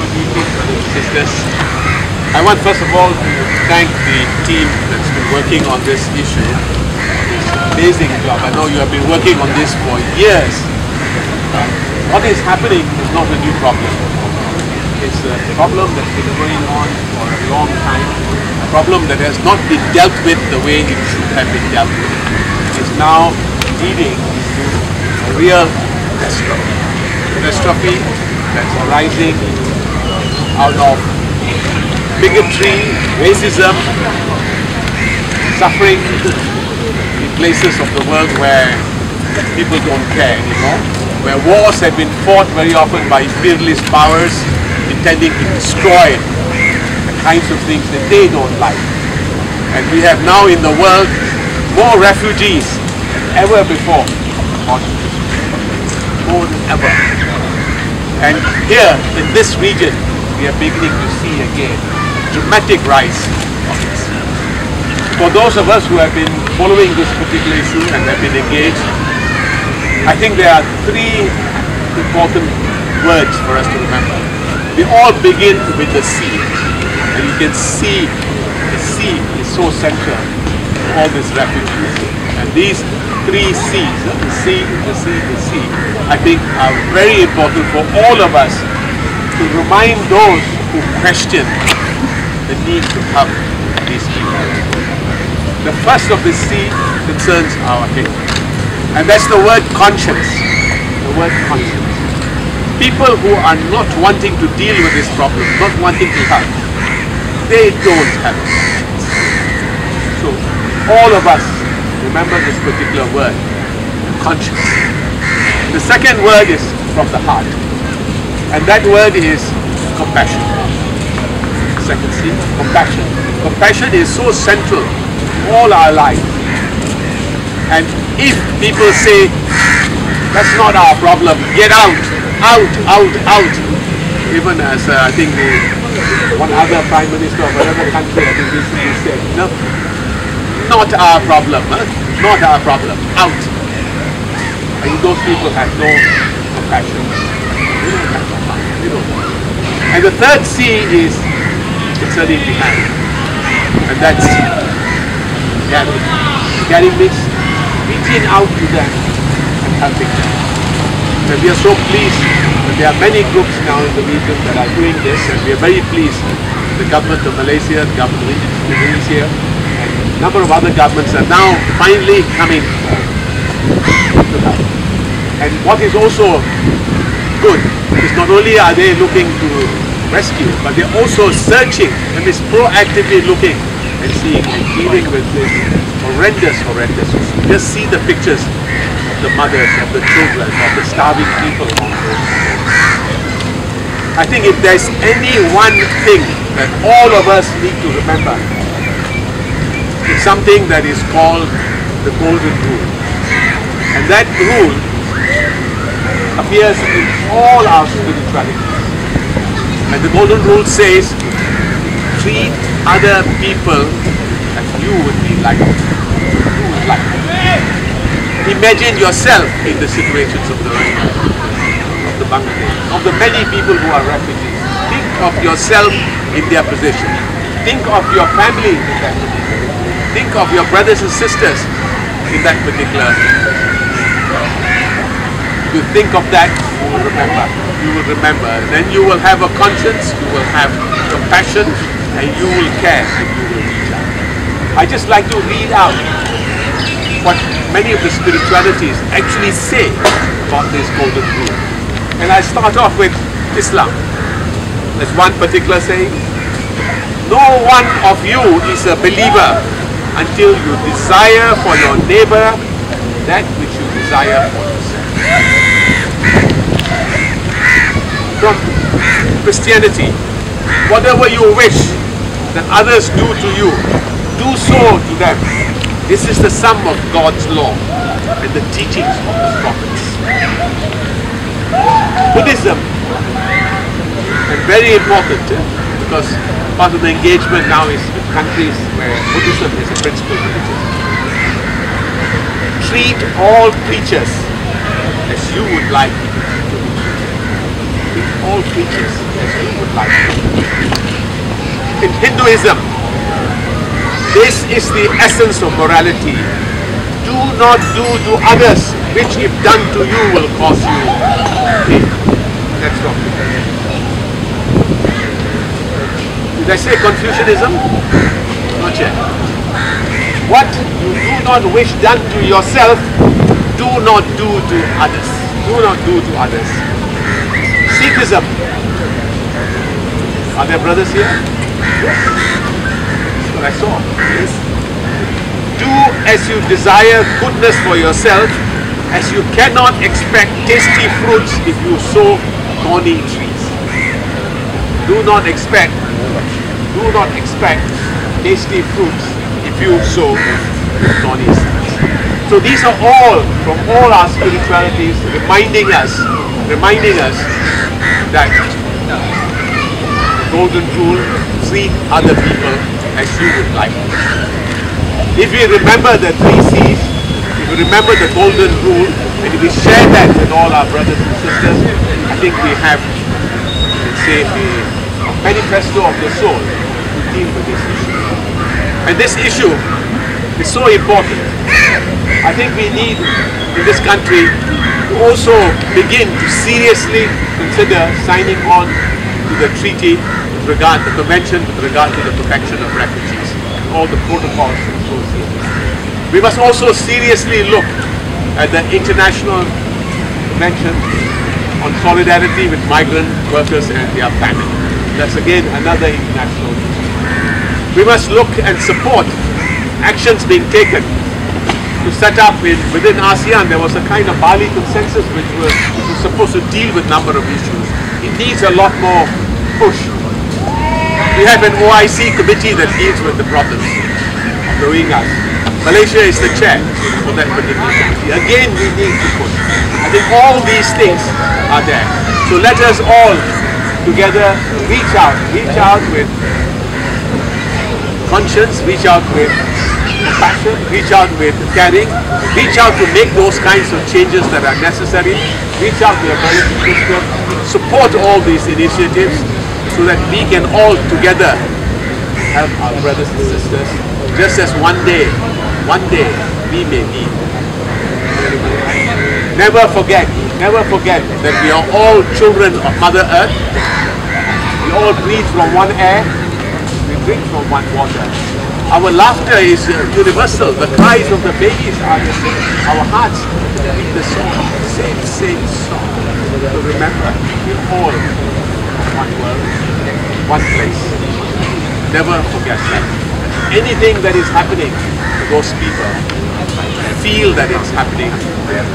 Good evening, brothers and sisters. I want first of all to thank the team that's been working on this issue. It's an amazing job. I know you have been working on this for years. What is happening is not a new problem. It's a problem that's been going on for a long time. A problem that has not been dealt with the way it should have been dealt with. It's now leading to a real catastrophe. Catastrophe that's arising out of bigotry, racism, suffering in places of the world where people don't care anymore, where wars have been fought very often by imperialist powers intending to destroy the kinds of things that they don't like. And we have now in the world more refugees than ever before, more than ever. And here in this region, we are beginning to see again a dramatic rise of this. For those of us who have been following this particular issue and have been engaged, I think there are three important words for us to remember. They all begin with the sea. And you can see the sea is so central to all these refugees. And these three C's, the sea, the sea, the sea, I think are very important for all of us to remind those who question the need to help these people. The first of the sea concerns our head. And that's the word conscience. The word conscience. People who are not wanting to deal with this problem, not wanting to help, they don't have it. So all of us remember this particular word, conscience. The second word is from the heart, and that word is compassion. Second C, compassion. Compassion is so central to all our lives. And if people say, that's not our problem, get out, out, out, out. Even as I think one other Prime Minister of another country, I think recently said, no, not our problem, not our problem, out. And those people have no compassion. They don't have compassion. They don't. And the third C is concerning the hand. And that's gathering. Gathering means reaching out to them and helping them. And we are so pleased that there are many groups now in the region that are doing this, and we are very pleased. The government of Malaysia, the government of Indonesia, a number of other governments are now finally coming to help. And what is also good is not only are they looking to rescue, but they're also searching and is proactively looking and seeing and dealing with this horrendous issue. Just see the pictures of the mothers, of the children, of the starving people on those roads. I think if there's any one thing that all of us need to remember, it's something that is called the Golden Rule. And that rule appears in all our spiritualities. And the Golden Rule says, treat other people as you would be like. You would like. Imagine yourself in the situations of the Bangladesh, of the many people who are refugees. Think of yourself in their position. Think of your family in that position. Think of your brothers and sisters in that particular. If you think of that, you will remember. You will remember. Then you will have a conscience, you will have compassion, and you will care, and you will reach out. I just like to read out what many of the spiritualities actually say about this Golden Rule. And I start off with Islam. There's one particular saying, no one of you is a believer until you desire for your neighbor that which you desire for yourself. From Christianity, whatever you wish that others do to you, do so to them. This is the sum of God's law and the teachings of His prophets. Buddhism, and very important, because part of the engagement now is with countries where Buddhism is a principal religion. Treat all creatures as you would like to be treated. treat all creatures as you would like. In Hinduism, this is the essence of morality. Do not do to others which if done to you will cause you pain. That's wrong. Did I say Confucianism? Not yet. What you do not wish done to yourself, do not do to others. Do not do to others. Sikhism. Are there brothers here? Yes. That's what I saw. Yes. Do as you desire goodness for yourself, as you cannot expect tasty fruits if you sow thorny trees. Do not expect tasty fruits if you sow thorny seeds. So these are all from all our spiritualities reminding us that the golden rule, treat other people as you would like. If we remember the 3 C's, if we remember the golden rule, and if we share that with all our brothers and sisters, I think we have, let's say, a manifesto of the soul to deal with this issue. And this issue is so important. I think we need, in this country, to also begin to seriously consider signing on to the treaty with regard to the convention with regard to the protection of refugees, all the protocols associated. We must also seriously look at the International Convention on Solidarity with Migrant Workers and their Families. That's again another international issue. We must look and support actions being taken to set up within ASEAN. There was a kind of Bali consensus which was supposed to deal with a number of issues. It needs a lot more push. We have an OIC committee that deals with the problems of Rohingyas. Malaysia is the chair for that particular committee. Again, we need to push. I think all these things are there. So let us all together reach out with conscience, reach out with compassion, reach out with caring, reach out to make those kinds of changes that are necessary, reach out to your brothers and sisters, support all these initiatives so that we can all together help our brothers and sisters, just as one day we may meet. Never forget that we are all children of Mother Earth. We all breathe from one air, we drink from one water. Our laughter is universal. The cries of the babies are the same. Our hearts beat the same song. So remember, we're all one world, one place. Never forget that. Anything that is happening to those people, feel that it's happening there.